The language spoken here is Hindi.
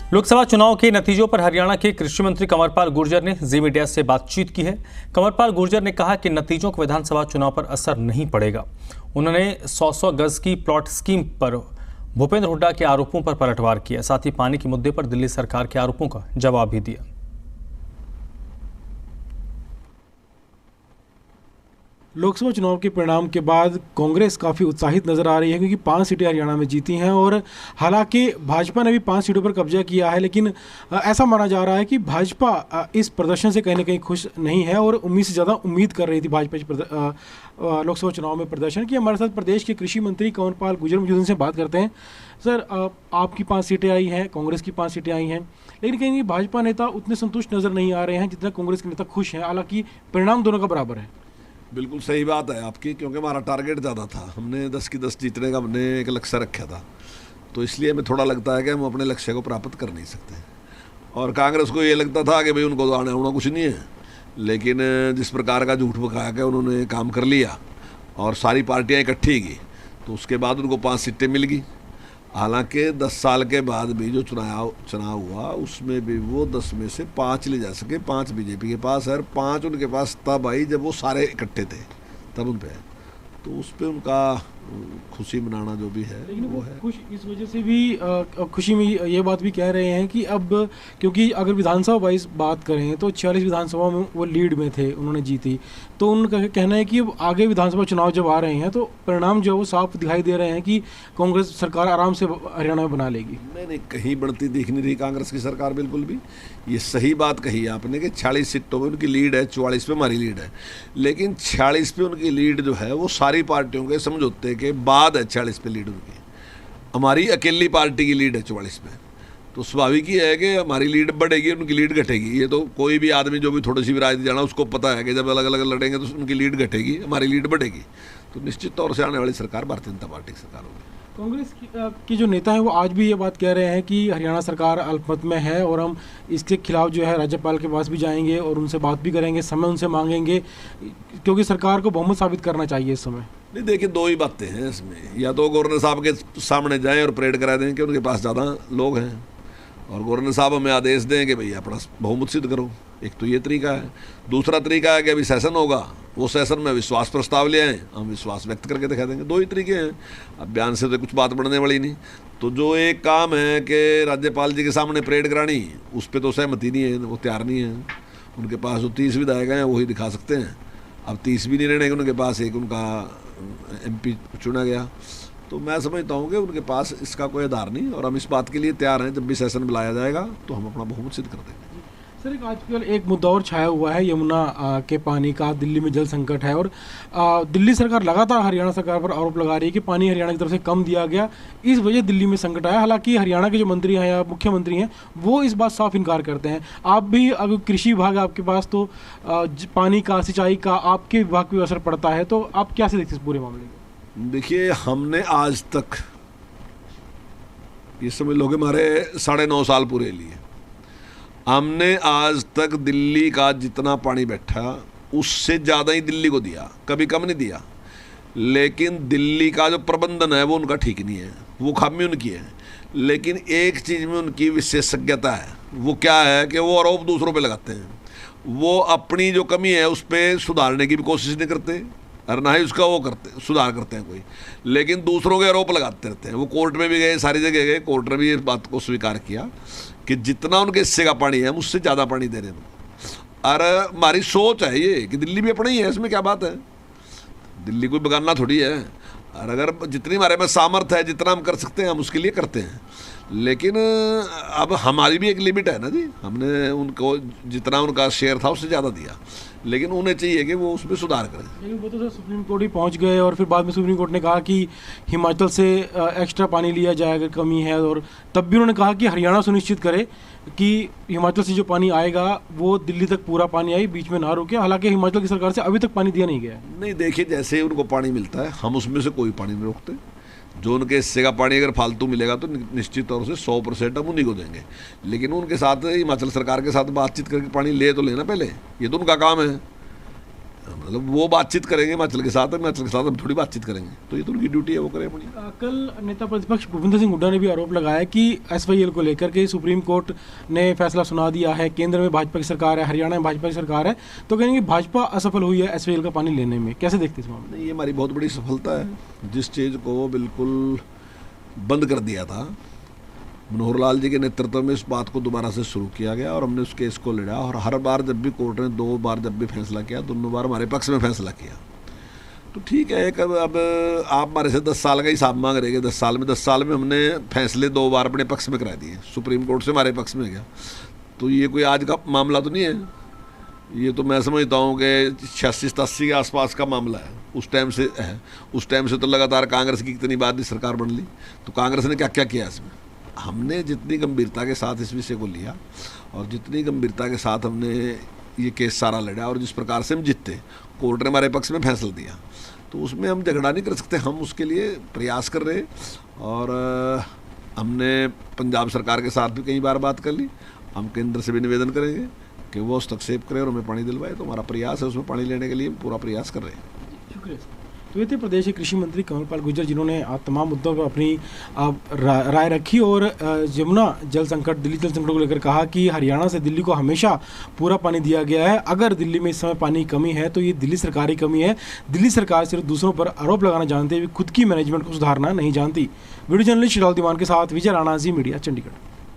लोकसभा चुनाव के नतीजों पर हरियाणा के कृषि मंत्री कंवरपाल गुर्जर ने जी मीडिया से बातचीत की है। कंवरपाल गुर्जर ने कहा कि नतीजों का विधानसभा चुनाव पर असर नहीं पड़ेगा। उन्होंने 100 गज की प्लॉट स्कीम पर भूपेंद्र हुड्डा के आरोपों पर पलटवार किया। साथ ही पानी के मुद्दे पर दिल्ली सरकार के आरोपों का जवाब भी दिया। लोकसभा चुनाव के परिणाम के बाद कांग्रेस काफ़ी उत्साहित नजर आ रही है, क्योंकि 5 सीटें हरियाणा में जीती हैं और हालांकि भाजपा ने भी 5 सीटों पर कब्जा किया है, लेकिन ऐसा माना जा रहा है कि भाजपा इस प्रदर्शन से कहीं ना कहीं खुश नहीं है और उम्मीद से ज़्यादा उम्मीद कर रही थी भाजपा लोकसभा चुनाव में प्रदर्शन की। हमारे साथ प्रदेश के कृषि मंत्री कंवरपाल गुर्जर मौजूद, उनसे बात करते हैं। सर, आपकी 5 सीटें आई हैं, कांग्रेस की 5 सीटें आई हैं, लेकिन कहीं भाजपा नेता उतने संतुष्ट नजर नहीं आ रहे हैं जितना कांग्रेस के नेता खुश हैं। हालांकि परिणाम दोनों का बराबर है। बिल्कुल सही बात है आपकी, क्योंकि हमारा टारगेट ज़्यादा था। हमने 10 की 10 जीतने का हमने एक लक्ष्य रखा था, तो इसलिए हमें थोड़ा लगता है कि हम अपने लक्ष्य को प्राप्त कर नहीं सकते। और कांग्रेस को ये लगता था कि भाई उनको तो आने होना कुछ नहीं है, लेकिन जिस प्रकार का झूठ बकाया के उन्होंने काम कर लिया और सारी पार्टियाँ इकट्ठी की, तो उसके बाद उनको 5 सीटें मिल गई। हालांकि 10 साल के बाद भी जो चुनाव हुआ उसमें भी वो 10 में से 5 ले जा सके। 5 बीजेपी के पास है और 5 उनके पास तब आई जब वो सारे इकट्ठे थे, तब उन पे है। तो उस पे उनका खुशी मनाना जो भी है लेकिन वो है। खुश इस वजह से भी खुशी में ये बात भी कह रहे हैं कि अब, क्योंकि अगर विधानसभा वाइज बात करें तो 46 विधानसभा में वो लीड में थे, उन्होंने जीती, तो उनका कहना है कि अब आगे विधानसभा चुनाव जब आ रहे हैं तो परिणाम जो है वो साफ दिखाई दे रहे हैं कि कांग्रेस सरकार आराम से हरियाणा में बना लेगी। नहीं, कहीं बढ़ती दिख नहीं रही कांग्रेस की सरकार बिल्कुल भी। ये सही बात कही आपने कि 46 सीटों में उनकी लीड है, 44 पे हमारी लीड है, लेकिन 46 पे उनकी लीड जो है वो सारी पार्टियों के समझौते के बाद है। 46 पे लीड उनकी, हमारी अकेली पार्टी की लीड है 44 पे। तो स्वाभाविक ही है कि हमारी लीड बढ़ेगी, उनकी लीड घटेगी। ये तो कोई भी आदमी जो भी थोड़ी सी भी राजनीति जाना उसको पता है कि जब अलग अलग लड़ेंगे तो उनकी लीड घटेगी, हमारी लीड बढ़ेगी। तो निश्चित तौर से आने वाली सरकार भारतीय जनता पार्टी की सरकार होगी। कांग्रेस की जो नेता हैं वो आज भी ये बात कह रहे हैं कि हरियाणा सरकार अल्पमत में है और हम इसके खिलाफ जो है राज्यपाल के पास भी जाएंगे और उनसे बात भी करेंगे, समय उनसे मांगेंगे, क्योंकि सरकार को बहुमत साबित करना चाहिए इस समय। नहीं, देखिए 2 ही बातें हैं इसमें। या तो गवर्नर साहब के सामने जाएं और परेड करा दें कि उनके पास ज़्यादा लोग हैं और गवर्नर साहब हमें आदेश दें कि भैया अपना बहुमत सिद्ध करो। एक तो ये तरीका है। दूसरा तरीका है कि अभी सेशन होगा, वो सेशन में विश्वास प्रस्ताव ले आएँ, हम विश्वास व्यक्त करके दिखा देंगे। 2 ही तरीके हैं। अब बयान से तो कुछ बात बढ़ने वाली नहीं। तो जो एक काम है कि राज्यपाल जी के सामने परेड करानी, उस पर तो सहमति नहीं है, वो तैयार नहीं है। उनके पास जो 30 विधायक हैं वही दिखा सकते हैं। अब 30 भी नहीं रहने उनके पास, एक उनका MP चुना गया। तो मैं समझता हूँ कि उनके पास इसका कोई आधार नहीं, और हम इस बात के लिए तैयार हैं। जब भी सेशन बुलाया जाएगा तो हम अपना बहुमत सिद्ध कर देंगे। सर, आजकल एक मुद्दा और छाया हुआ है यमुना के पानी का। दिल्ली में जल संकट है और दिल्ली सरकार लगातार हरियाणा सरकार पर आरोप लगा रही है कि पानी हरियाणा की तरफ से कम दिया गया, इस वजह दिल्ली में संकट आया। हालांकि हरियाणा के जो मंत्री हैं या मुख्यमंत्री हैं वो इस बात साफ इनकार करते हैं। आप भी, अगर कृषि विभाग है आपके पास, तो पानी का, सिंचाई का आपके विभाग पर असर पड़ता है, तो आप कैसे देखते हैं इस पूरे मामले को? देखिए, हमने आज तक, ये समझ लो कि हमारे 9.5 साल पूरे लिए, हमने आज तक दिल्ली का जितना पानी बैठा उससे ज़्यादा ही दिल्ली को दिया, कभी कम नहीं दिया। लेकिन दिल्ली का जो प्रबंधन है वो उनका ठीक नहीं है, वो खामी उनकी है। लेकिन एक चीज़ में उनकी विशेषज्ञता है, वो क्या है कि वो आरोप दूसरों पे लगाते हैं। वो अपनी जो कमी है उस पर सुधारने की भी कोशिश नहीं करते और ना ही उसका वो करते, सुधार करते हैं कोई, लेकिन दूसरों के आरोप लगाते रहते हैं। वो कोर्ट में भी गए, सारी जगह गए, कोर्ट ने भी इस बात को स्वीकार किया कि जितना उनके हिस्से का पानी है मुझसे ज़्यादा पानी दे रहे हैं। और हमारी सोच है ये कि दिल्ली भी अपना ही है, इसमें क्या बात है, दिल्ली कोई बगाना थोड़ी है। और अगर जितनी हमारे में सामर्थ्य है, जितना हम कर सकते हैं हम उसके लिए करते हैं। लेकिन अब हमारी भी एक लिमिट है ना जी, हमने उनको जितना उनका शेयर था उससे ज़्यादा दिया, लेकिन उन्हें चाहिए कि वो उसमें सुधार करें। लेकिन वो तो सर सुप्रीम कोर्ट ही पहुंच गए और फिर बाद में सुप्रीम कोर्ट ने कहा कि हिमाचल से एक्स्ट्रा पानी लिया जाए अगर कमी है, और तब भी उन्होंने कहा कि हरियाणा सुनिश्चित करे कि हिमाचल से जो पानी आएगा वो दिल्ली तक पूरा पानी आए, बीच में ना रुके। हालांकि हिमाचल की सरकार से अभी तक पानी दिया नहीं गया। नहीं, देखिए, जैसे ही उनको पानी मिलता है हम उसमें से कोई पानी नहीं रोकते। जो उनके हिस्से का पानी अगर फालतू मिलेगा तो निश्चित तौर से 100% हम उन्हीं को देंगे। लेकिन उनके साथ, हिमाचल सरकार के साथ बातचीत करके पानी ले तो लेना पहले, ये तो उनका काम है। मतलब वो बातचीत करेंगे हिमाचल के साथ हम थोड़ी बातचीत करेंगे, तो ये तो उनकी ड्यूटी है, वो करें अपनी। कल नेता प्रतिपक्ष भूपेंद्र सिंह हुड्डा ने भी आरोप लगाया कि SYL को लेकर के सुप्रीम कोर्ट ने फैसला सुना दिया है, केंद्र में भाजपा की सरकार है, हरियाणा में भाजपा की सरकार है, तो कहेंगे भाजपा असफल हुई है SYL का पानी लेने में। कैसे देखते हैं इस मामले में? ये हमारी बहुत बड़ी सफलता है। जिस चीज़ को बिल्कुल बंद कर दिया था, मनोहर लाल जी के नेतृत्व में इस बात को दोबारा से शुरू किया गया और हमने उस केस को लड़ा, और हर बार जब भी कोर्ट ने 2 बार जब भी फैसला किया, दोनों बार हमारे पक्ष में फैसला किया। तो ठीक है, अब आप हमारे से 10 साल का हिसाब मांग रहे हैं। 10 साल में हमने फैसले 2 बार अपने पक्ष में करा दिए, सुप्रीम कोर्ट से हमारे पक्ष में गया। तो ये कोई आज का मामला तो नहीं है, ये तो मैं समझता हूँ कि 86-87 के आसपास का मामला है। उस टाइम से है, उस टाइम से तो लगातार कांग्रेस की कितनी बार सरकार बन ली, तो कांग्रेस ने क्या क्या किया इसमें। हमने जितनी गंभीरता के साथ इस विषय को लिया और जितनी गंभीरता के साथ हमने ये केस सारा लड़ा और जिस प्रकार से हम जीते, कोर्ट ने हमारे पक्ष में फैसला दिया, तो उसमें हम झगड़ा नहीं कर सकते। हम उसके लिए प्रयास कर रहे, और हमने पंजाब सरकार के साथ भी कई बार बात कर ली। हम केंद्र से भी निवेदन करेंगे कि वो हस्तक्षेप करें और हमें पानी दिलवाए, तो हमारा प्रयास है, उसमें पानी लेने के लिए पूरा प्रयास कर रहे हैं। शुक्रिया। तो ये थे प्रदेश के कृषि मंत्री कंवरपाल गुर्जर, जिन्होंने तमाम मुद्दों पर अपनी राय रखी और यमुना जल संकट, दिल्ली जल संकट को लेकर कहा कि हरियाणा से दिल्ली को हमेशा पूरा पानी दिया गया है। अगर दिल्ली में इस समय पानी की कमी है तो ये दिल्ली सरकार की कमी है। दिल्ली सरकार सिर्फ दूसरों पर आरोप लगाना जानती है, खुद की मैनेजमेंट को सुधारना नहीं जानती। वीडियो जर्नलिस्ट शिराल दीवान के साथ विजय राणा, जी मीडिया, चंडीगढ़।